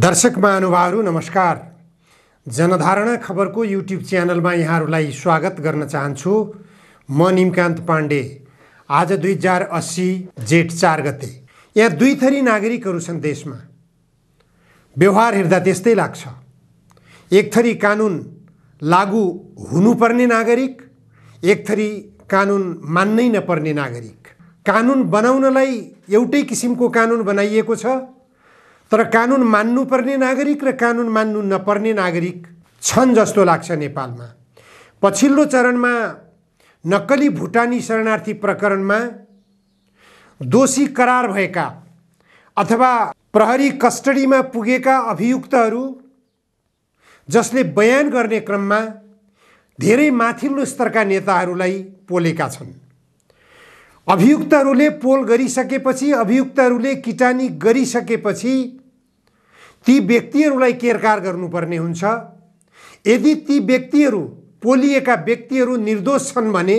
दर्शक महानुभावहरु नमस्कार। जनधारणा खबरको युट्युब च्यानलमा यहाँहरुलाई स्वागत गर्न चाहन्छु। म निमकान्त पाण्डे। आज 2080 जेठ 4 गते। यहाँ दुई थरी नागरिकहरु छन् देशमा। व्यवहार हेर्दा त्यस्तै लाग्छ। एक थरी कानुन लागू हुनुपर्ने नागरिक, एक थरी कानुन मान्नै नपर्ने नागरिक। कानुन बनाउनलाई एउटै किसिमको कानुन बनाइएको छ, तर कानुन मान्नुपर्ने नागरिक र कानुन मान्नु नपर्ने नागरिक छन् जस्तो लाग्छ नेपालमा। पछिल्लो चरणमा नक्कली भुटानी शरणार्थी प्रकरणमा दोषी करार भएका अथवा प्रहरी कस्टडीमा पुगेका अभियुक्तहरू जसले बयान गर्ने क्रममा धेरै माथिल्लो स्तरका नेताहरूलाई पोलेका छन्। अभियुक्तहरूले पोल गरिसकेपछि, अभियुक्तहरूले किटानी गरिसकेपछि ती व्यक्तिहरूलाई केरकार गर्नुपर्ने हुन्छ। यदि ती व्यक्तिहरू, पोलिएका व्यक्तिहरू निर्दोष छन् भने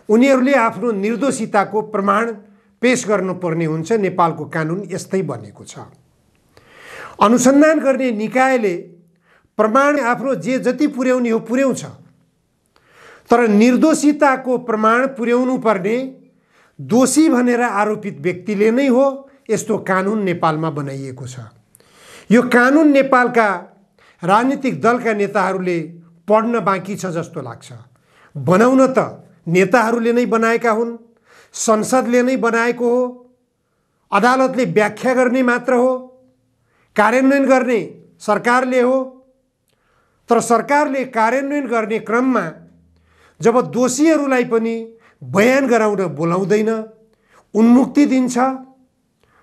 उनीहरूले आफ्नो निर्दोषिताको प्रमाण पेश गर्नुपर्ने हुन्छ। नेपालको कानुन यस्तै बनेको छ। अनुसन्धान गर्ने निकायले प्रमाण आफ्नो जे जति पुर्याउने हो पुर्याउँछ, तर निर्दोषिताको प्रमाण पुर्याउनु पर्ने दोषी भनेर आरोपित व्यक्तिले नै हो। यस्तो कानुन नेपालमा बनाइएको छ। यो कानुन नेपालका राजनीतिक दलका नेताहरूले पढ्न बाँकी छ जस्तो लाग्छ। बनाउन त नेताहरूले नै बनाएका हुन्, संसदले नै बनाएको हो, अदालतले व्याख्या गर्ने मात्र हो, कार्यान्वयन गर्ने सरकारले हो। तर सरकारले कार्यान्वयन गर्ने क्रममा जब दोषीहरूलाई पनि बयान गराउन बोलाउँदैन, उन्मुक्ति दिन्छ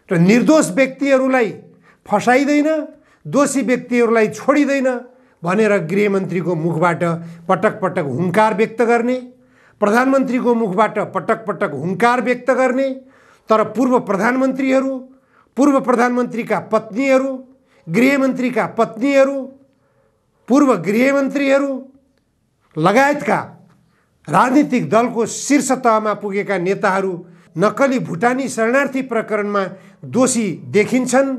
र निर्दोष व्यक्तिहरूलाई फसाइदैन, दोषी व्यक्तिहरूलाई छोडिदैन भनेर गृहमन्त्रीको मुखबाट पटक पटक हुङ्कार व्यक्त गर्ने, प्रधानमन्त्रीको मुखबाट पटक पटक हुङ्कार व्यक्त गर्ने, तर पूर्व प्रधानमन्त्रीहरू, पूर्व प्रधानमन्त्रीका पत्नीहरू, गृहमन्त्रीका पत्नीहरू, पूर्व गृहमन्त्रीहरू लगायतका राजनीतिक दलको शीर्ष तहमा पुगेका नेताहरू नक्कली भुटानी शरणार्थी प्रकरणमा दोषी देखिन्छन्।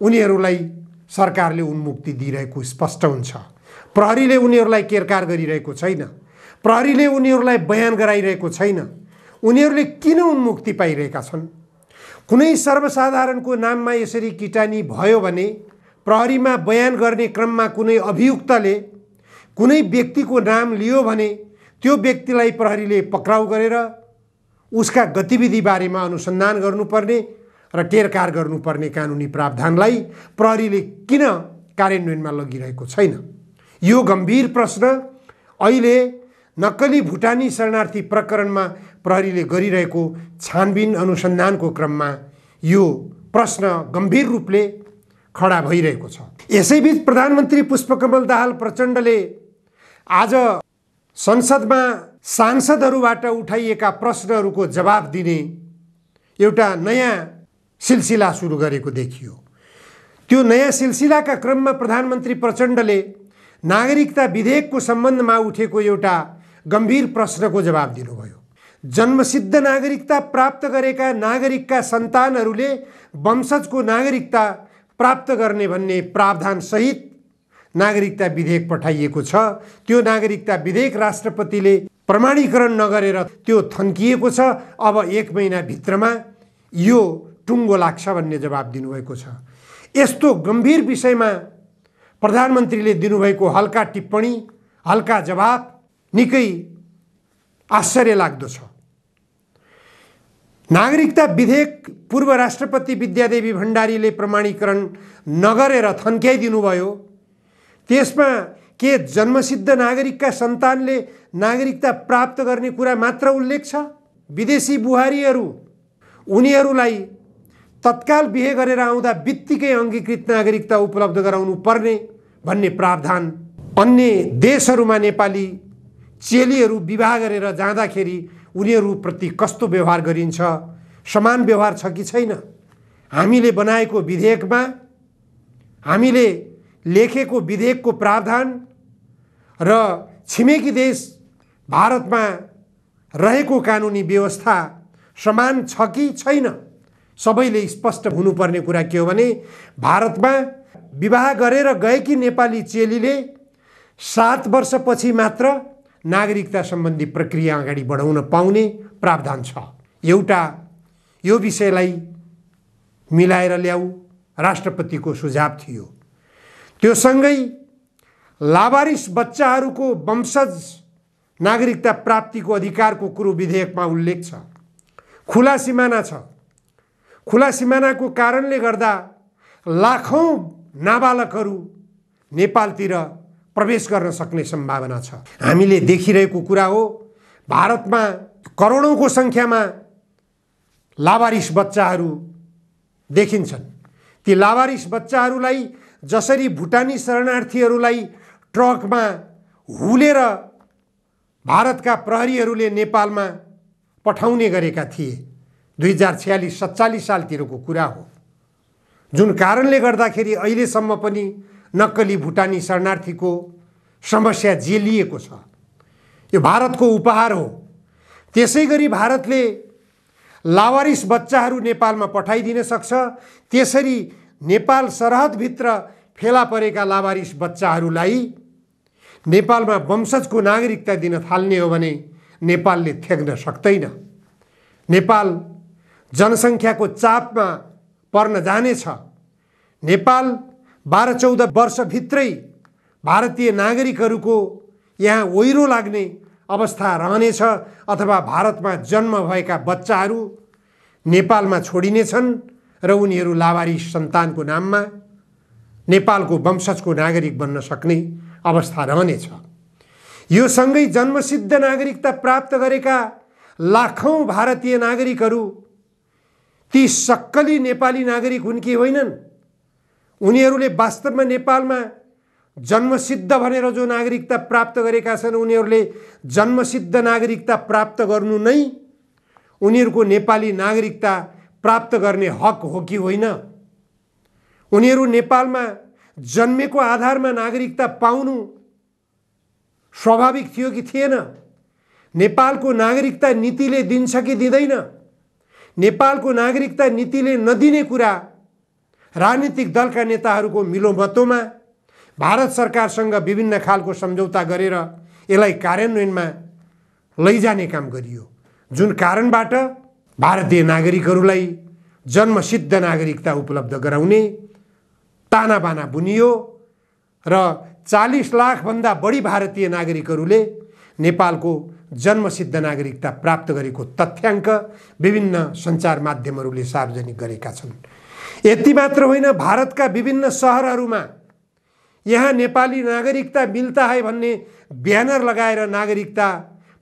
उनीहरूलाई सरकारले उन्मुक्ति दिइरहेको स्पष्ट हुन्छ। प्रहरीले उनीहरूलाई केरकार गरिरहेको छैन, प्रहरीले उनीहरूलाई बयान गराइरहेको छैन। उनीहरूले किन उन्मुक्ति पाइरहेका छन्? कुनै सर्वसाधारणको नाममा यसरी किटानी भयो भने, प्रहरीमा बयान गर्ने क्रममा कुनै अभियुक्तले कुनै व्यक्तिको नाम लियो भने त्यो व्यक्तिलाई प्रहरीले पक्राउ गरेर उसका गतिविधि बारेमा अनुसन्धान गर्नुपर्ने र केरकार गर्नुपर्ने कानुनी प्रावधानलाई प्रहरीले किन कार्यान्वयनमा लगिरहेको छैन? यो गम्भीर प्रश्न अहिले नक्कली भुटानी शरणार्थी प्रकरणमा प्रहरीले गरिरहेको छानबिन अनुसन्धानको क्रममा यो प्रश्न गम्भीर रूपले खडा भइरहेको छ। यसैबीच प्रधानमन्त्री पुष्पकमल दाहाल प्रचण्डले आज संसदमा सांसदहरूबाट उठाइएका प्रश्नहरूको जवाब दिने एउटा नयाँ सिलसिला सुरु गरेको देखियो। त्यो नयाँ सिलसिलाका क्रममा प्रधानमन्त्री प्रचण्डले नागरिकता विधेयकको सम्बन्धमा उठेको एउटा गम्भीर प्रश्नको जवाब दिनुभयो। जन्मसिद्ध नागरिकता प्राप्त गरेका नागरिकका सन्तानहरूले वंशजको नागरिकता प्राप्त गर्ने भन्ने प्रावधान सहित नागरिकता विधेयक पठाइएको छ। त्यो नागरिकता विधेयक राष्ट्रपतिले प्रमाणीकरण नगरेर त्यो थन्किएको छ। अब 1 महिनाभित्रमा यो टुङ्गो लाग्छ भन्ने जवाब दिनुभएको छ। यस्तो गम्भीर विषयमा प्रधानमन्त्रीले दिनुभएको हल्का टिप्पणी, हल्का जवाब निकै आश्चर्य लाग्दो छ। नागरिकता विधेयक पूर्व राष्ट्रपति विद्यादेवी भण्डारीले प्रमाणीकरण नगरेर थन्क्याइदिनुभयो। त्यसमा के जन्मसिद्ध नागरिकका सन्तानले नागरिकता प्राप्त गर्ने कुरा मात्र उल्लेख छ? विदेशी बुहारीहरू, उनीहरूलाई तत्काल बिहे गरेर आउँदा बित्तिकै अङ्गीकृत नागरिकता उपलब्ध गराउनु पर्ने भन्ने प्रावधान अन्य देशहरूमा नेपाली चेलीहरू विवाह गरेर जाँदाखेरि उनीहरूप्रति कस्तो व्यवहार गरिन्छ? समान व्यवहार छ कि छैन? हामीले बनाएको विधेयकमा, हामीले लेखेको विधेयकको प्रावधान र छिमेकी देश भारतमा रहेको कानुनी व्यवस्था समान छ कि छैन? सबैले स्पष्ट हुनुपर्ने कुरा के हो भने भारतमा विवाह गरेर गएकी नेपाली चेलीले 7 वर्षपछि मात्र नागरिकता सम्बन्धी प्रक्रिया अगाडि बढाउन पाउने प्रावधान छ। एउटा यो विषयलाई मिलाएर ल्याऊ राष्ट्रपतिको सुझाव थियो। त्यो सँगै लावारिस बच्चाहरूको वंशज नागरिकता प्राप्तिको अधिकारको कुरो विधेयकमा उल्लेख छ। खुला सिमाना छ। खुला सिमानाको कारणले गर्दा लाखौं नाबालकहरू नेपालतिर प्रवेश गर्न सक्ने सम्भावना छ। हामीले देखिरहेको कुरा हो, भारतमा करोडौंको संख्यामा लावारिस बच्चाहरू देखिन्छन्। ती लावारिस बच्चाहरूलाई जसरी भुटानी शरणार्थीहरूलाई ट्रकमा हुलेर भारतका प्रहरीहरूले नेपालमा पठाउने गरेका थिए, 2046-47 सालतिरको कुरा हो, जुन कारणले गर्दाखेरि अहिलेसम्म पनि नक्कली भुटानी शरणार्थीको समस्या झेलिएको छ। यो भारतको उपहार हो। त्यसैगरी भारतले लावारिस बच्चाहरू नेपालमा पठाइदिन सक्छ। त्यसरी नेपाल सरहदभित्र फेला परेका लावारिस बच्चाहरूलाई नेपालमा वंशजको नागरिकता दिन थाल्ने हो भने नेपालले थ्याक्न सक्दैन। नेपाल जनसङ्ख्याको चापमा पर्न जानेछ। नेपाल 12-14 वर्षभित्रै भारतीय नागरिकहरूको यहाँ ओहिरो लाग्ने अवस्था रहनेछ, अथवा भारतमा जन्म भएका बच्चाहरू नेपालमा छोडिनेछन् र उनीहरू लावारिस सन्तानको नाममा नेपालको वंशजको नागरिक बन्न सक्ने अवस्था रहनेछ। यो सँगै जन्मसिद्ध नागरिकता प्राप्त गरेका लाखौं भारतीय नागरिकहरू ती सक्कली नेपाली नागरिक हुन् कि होइनन्? उनीहरूले वास्तवमा नेपालमा जन्मसिद्ध भनेर जो नागरिकता प्राप्त गरेका छन्, उनीहरूले जन्मसिद्ध नागरिकता प्राप्त गर्नु नै उनीहरूको नेपाली नागरिकता प्राप्त गर्ने हक हो कि होइन? उनीहरू नेपालमा जन्मेको आधारमा नागरिकता पाउनु स्वाभाविक थियो कि थिएन? नेपालको नागरिकता नीतिले दिन्छ कि दिँदैन? नेपालको नागरिकता नीतिले नदिने कुरा राजनीतिक दलका नेताहरूको मिलोमतोमा भारत सरकारसँग विभिन्न खालको सम्झौता गरेर यसलाई कार्यान्वयनमा लैजाने काम गरियो, जुन कारणबाट भारतीय नागरिकहरूलाई जन्मसिद्ध नागरिकता उपलब्ध गराउने तानाबाना बुनियो र 40 लाखभन्दा बढी भारतीय नागरिकहरूले नेपालको जन्मसिद्ध नागरिकता प्राप्त गरेको तथ्याङ्क विभिन्न सञ्चार माध्यमहरूले सार्वजनिक गरेका छन्। यति मात्र होइन, भारतका विभिन्न सहरहरूमा यहाँ नेपाली नागरिकता मिल्ता है भन्ने ब्यानर लगाएर नागरिकता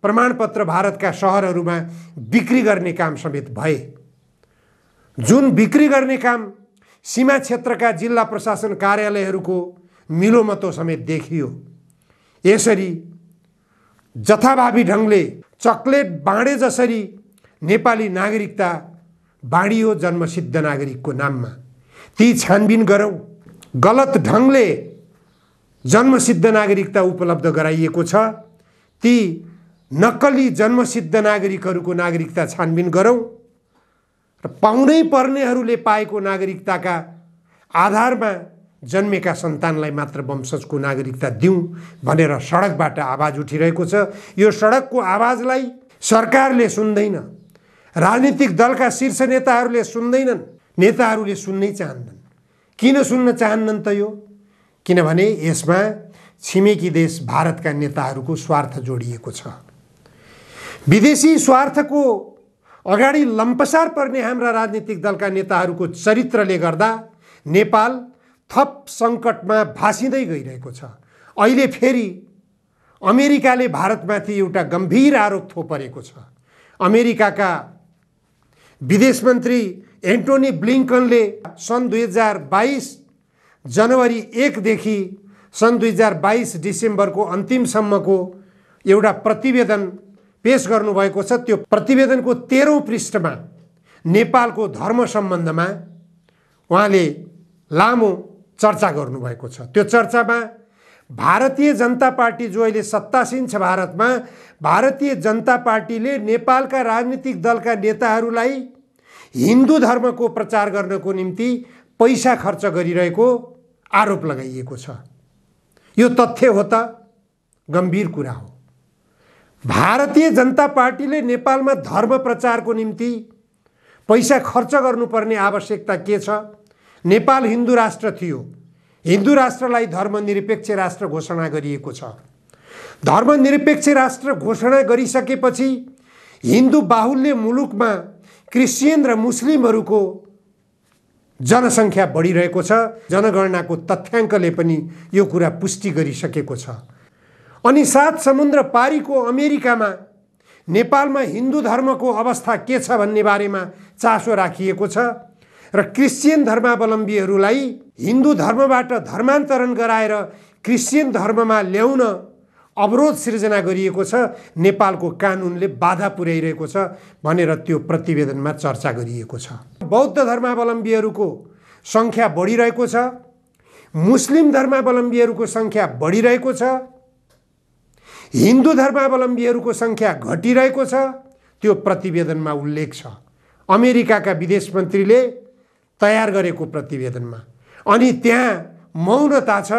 प्रमाणपत्र भारतका सहरहरूमा बिक्री गर्ने काम समेत भए। जुन बिक्री गर्ने काम सीमा क्षेत्रका जिल्ला प्रशासन कार्यालयहरूको मिलोमतो समेत देखियो। यसरी जथाभावी ढङ्गले चकलेट बाँडे जसरी नेपाली नागरिकता बाँडियो जन्मसिद्ध नागरिकको नाममा। ती छानबिन गरौँ। गलत ढङ्गले जन्मसिद्ध नागरिकता उपलब्ध गराइएको छ, ती नक्कली जन्मसिद्ध नागरिकहरूको नागरिकता छानबिन गरौँ र पाउनै पर्नेहरूले पाएको नागरिकताका आधारमा जन्मेका सन्तानलाई मात्र वंशजको नागरिकता दिउँ भनेर सडकबाट आवाज उठिरहेको छ। यो सडकको आवाजलाई सरकारले सुन्दैन, राजनीतिक दलका शीर्ष नेताहरूले सुन्दैनन्, नेताहरूले सुन्नै चाहन्नन्। किन सुन्न चाहन्नन् त यो? किनभने यसमा छिमेकी देश भारतका नेताहरूको स्वार्थ जोडिएको छ। विदेशी स्वार्थको अगाडि लम्पसार पर्ने हाम्रा राजनीतिक दलका नेताहरूको चरित्रले गर्दा नेपाल थप सङ्कटमा भासिँदै गइरहेको छ। अहिले फेरि अमेरिकाले भारतमाथि एउटा गम्भीर आरोप थोपरेको छ। अमेरिकाका विदेश मन्त्री एन्टोनी ब्लिङ्कनले सन् 2022 जनवरी 1 देखि सन् 2022 डिसेम्बरको अन्तिमसम्मको एउटा प्रतिवेदन पेश गर्नुभएको छ। त्यो प्रतिवेदनको 13औं पृष्ठमा नेपालको धर्म सम्बन्धमा उहाँले लामो चर्चा गर्नुभएको छ। त्यो चर्चामा भारतीय जनता पार्टी जो अहिले सत्तासीन छ भारतमा, भारतीय जनता पार्टीले नेपालका राजनीतिक दलका नेताहरूलाई हिन्दू धर्मको प्रचार गर्नको निम्ति पैसा खर्च गरिरहेको आरोप लगाइएको छ। यो तथ्य हो त गम्भीर कुरा हो। भारतीय जनता पार्टीले नेपालमा धर्म प्रचारको निम्ति पैसा खर्च गर्नुपर्ने आवश्यकता के छ? नेपाल हिन्दू राष्ट्र थियो। हिन्दू राष्ट्रलाई धर्मनिरपेक्ष राष्ट्र घोषणा गरिएको छ। धर्मनिरपेक्ष राष्ट्र घोषणा गरिसकेपछि हिन्दू बाहुल्य मुलुकमा क्रिस्चियन र मुस्लिमहरूको जनसङ्ख्या बढिरहेको छ। जनगणनाको तथ्याङ्कले पनि यो कुरा पुष्टि गरिसकेको छ। अनि 7 समुद्र पारीको अमेरिकामा नेपालमा हिन्दू धर्मको अवस्था के छ भन्ने बारेमा चासो राखिएको छ र क्रिस्चियन धर्मावलम्बीहरूलाई हिन्दू धर्मबाट धर्मान्तरण गराएर क्रिस्चियन धर्ममा ल्याउन अवरोध सिर्जना गरिएको छ। नेपालको कानुनले बाधा पुर्याइरहेको छ भनेर त्यो प्रतिवेदनमा चर्चा गरिएको छ। बौद्ध धर्मावलम्बीहरूको सङ्ख्या बढिरहेको छ। मुस्लिम धर्मावलम्बीहरूको सङ्ख्या बढिरहेको छ। हिन्दू धर्मावलम्बीहरूको सङ्ख्या घटिरहेको छ। त्यो प्रतिवेदनमा उल्लेख छ, अमेरिकाका विदेश मन्त्रीले तयार गरेको प्रतिवेदनमा। अनि त्यहाँ मौनता छ।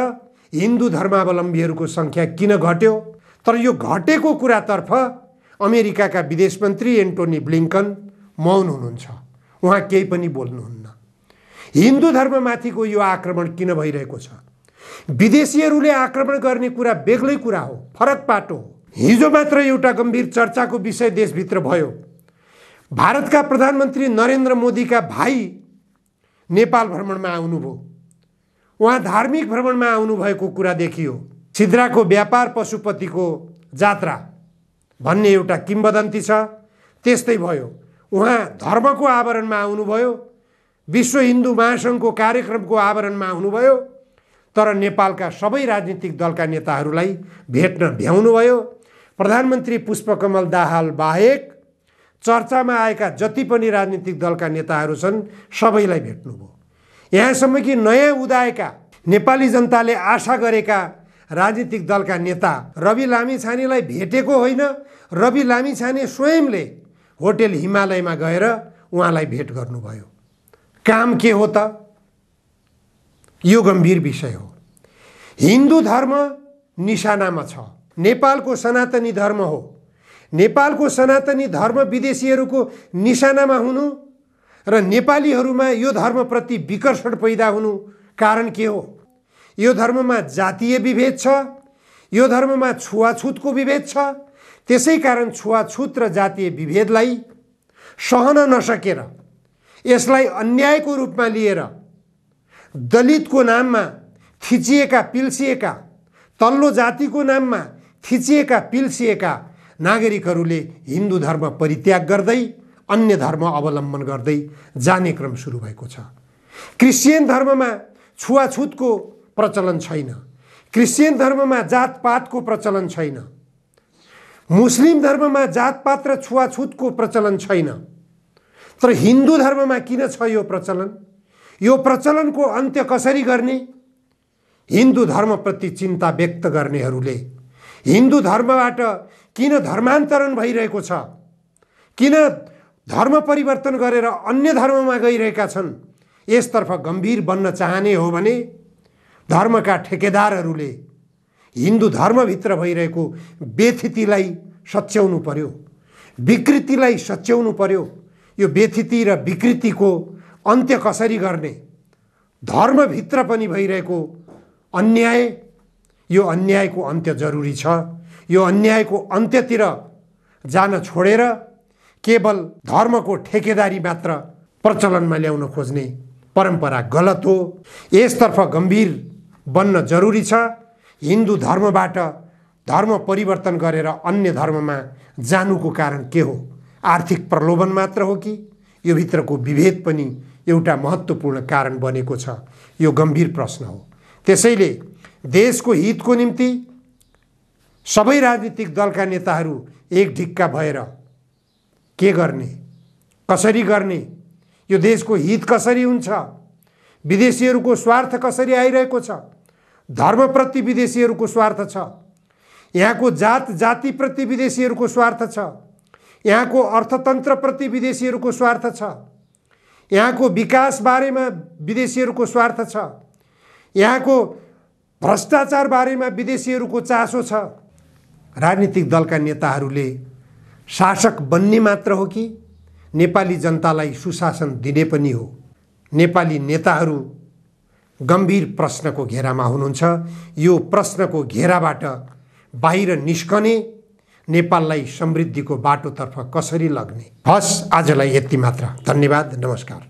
हिन्दू धर्मावलम्बीहरूको सङ्ख्या किन घट्यो? तर यो घटेको कुरातर्फ अमेरिकाका विदेश मन्त्री एन्टोनी ब्लिङ्कन मौन हुनुहुन्छ। उहाँ केही पनि बोल्नुहुन्न। हिन्दू धर्ममाथिको यो आक्रमण किन भइरहेको छ? विदेशीहरूले आक्रमण गर्ने कुरा बेग्लै कुरा हो, फरक पाटो हो। हिजो मात्र एउटा गम्भीर चर्चाको विषय देशभित्र भयो। भारतका प्रधानमन्त्री नरेन्द्र मोदीका भाइ नेपाल भ्रमणमा आउनुभयो। उहाँ धार्मिक भ्रमणमा आउनुभएको कुरा देखियो। सिद्राको व्यापार पशुपतिको जात्रा भन्ने एउटा किम्वदन्ती छ, त्यस्तै भयो। उहाँ धर्मको आवरणमा आउनुभयो, विश्व हिन्दू महासङ्घको कार्यक्रमको आवरणमा आउनुभयो, तर नेपालका सबै राजनीतिक दलका नेताहरूलाई भेट्न भ्याउनुभयो। प्रधानमन्त्री पुष्पकमल दाहाल बाहेक चर्चामा आएका जति पनि राजनीतिक दलका नेताहरू छन् सबैलाई भेट्नुभयो। यहाँसम्म कि नयाँ उदाएका नेपाली जनताले आशा गरेका राजनीतिक दलका नेता रवि लामिछानेलाई भेटेको होइन, रवि लामिछाने स्वयंले होटेल हिमालयमा गएर उहाँलाई भेट गर्नुभयो। काम के हो त? यो गम्भीर विषय हो। हिन्दू धर्म निशानामा छ। नेपालको सनातनी धर्म हो। नेपालको सनातनी धर्म विदेशीहरूको निशानामा हुनु र नेपालीहरूमा यो धर्मप्रति विकर्षण पैदा हुनु कारण के हो? यो धर्ममा जातीय विभेद छ। यो धर्ममा छुवाछुतको विभेद छ। त्यसै कारण छुवाछुत र जातीय विभेदलाई सहन नसकेर, यसलाई अन्यायको रूपमा लिएर दलितको नाममा थिचिएका पिल्सिएका, तल्लो जातिको नाममा थिचिएका पिल्सिएका नागरिकहरूले हिन्दू धर्म परित्याग गर्दै अन्य धर्म अवलम्बन गर्दै जाने क्रम सुरु भएको छ। क्रिस्चियन धर्ममा छुवाछुतको प्रचलन छैन। क्रिस्चियन धर्ममा जातपातको प्रचलन छैन। मुस्लिम धर्ममा जातपात र छुवाछुतको प्रचलन छैन। तर हिन्दू धर्ममा किन छ यो प्रचलन? यो प्रचलनको अन्त्य कसरी गर्ने? हिन्दू धर्मप्रति चिन्ता व्यक्त गर्नेहरूले हिन्दू धर्मबाट किन धर्मान्तरण भइरहेको छ, किन धर्म परिवर्तन गरेर अन्य धर्ममा गइरहेका छन्, यसतर्फ गम्भीर बन्न चाहने हो भने धर्मका ठेकेदारहरूले हिन्दू धर्मभित्र भइरहेको बेथितिलाई सच्याउनु पर्यो, विकृतिलाई सच्याउनु पर्यो। यो बेथिति र विकृतिको अन्त्य कसरी गर्ने? धर्मभित्र पनि भइरहेको अन्याय, यो अन्यायको अन्त्य जरुरी छ। यो अन्यायको अन्त्यतिर जान छोडेर केवल धर्मको ठेकेदारी मात्र प्रचलनमा ल्याउन खोज्ने परम्परा गलत हो। यसतर्फ गम्भीर बन्न जरुरी छ। हिन्दू धर्मबाट धर्म परिवर्तन गरेर अन्य धर्ममा जानुको कारण के हो? आर्थिक प्रलोभन मात्र हो कि यो भित्रको विभेद पनि एउटा महत्त्वपूर्ण कारण बनेको छ? यो गम्भीर प्रश्न हो। त्यसैले देशको हितको निम्ति सबै राजनीतिक दलका नेताहरू एक ढिक्का भएर के गर्ने, कसरी गर्ने, यो देशको हित कसरी हुन्छ, विदेशीहरूको स्वार्थ कसरी आइरहेको छ, धर्मप्रति विदेशीहरूको स्वार्थ छ, यहाँको जात जातिप्रति विदेशीहरूको स्वार्थ छ, यहाँको अर्थतन्त्रप्रति विदेशीहरूको स्वार्थ छ, यहाँको विकास बारेमा विदेशीहरूको स्वार्थ छ, यहाँको भ्रष्टाचार बारेमा विदेशीहरूको चासो छ। राजनीतिक दलका नेताहरूले शासक बन्ने मात्र हो कि नेपाली जनतालाई सुशासन दिने पनि हो? नेपाली नेताहरू गम्भीर प्रश्नको घेरामा हुनुहुन्छ। यो प्रश्नको घेराबाट बाहिर निस्कने, नेपाललाई समृद्धिको बाटोतर्फ कसरी लग्ने? हस्, आजलाई यति मात्र। धन्यवाद, नमस्कार।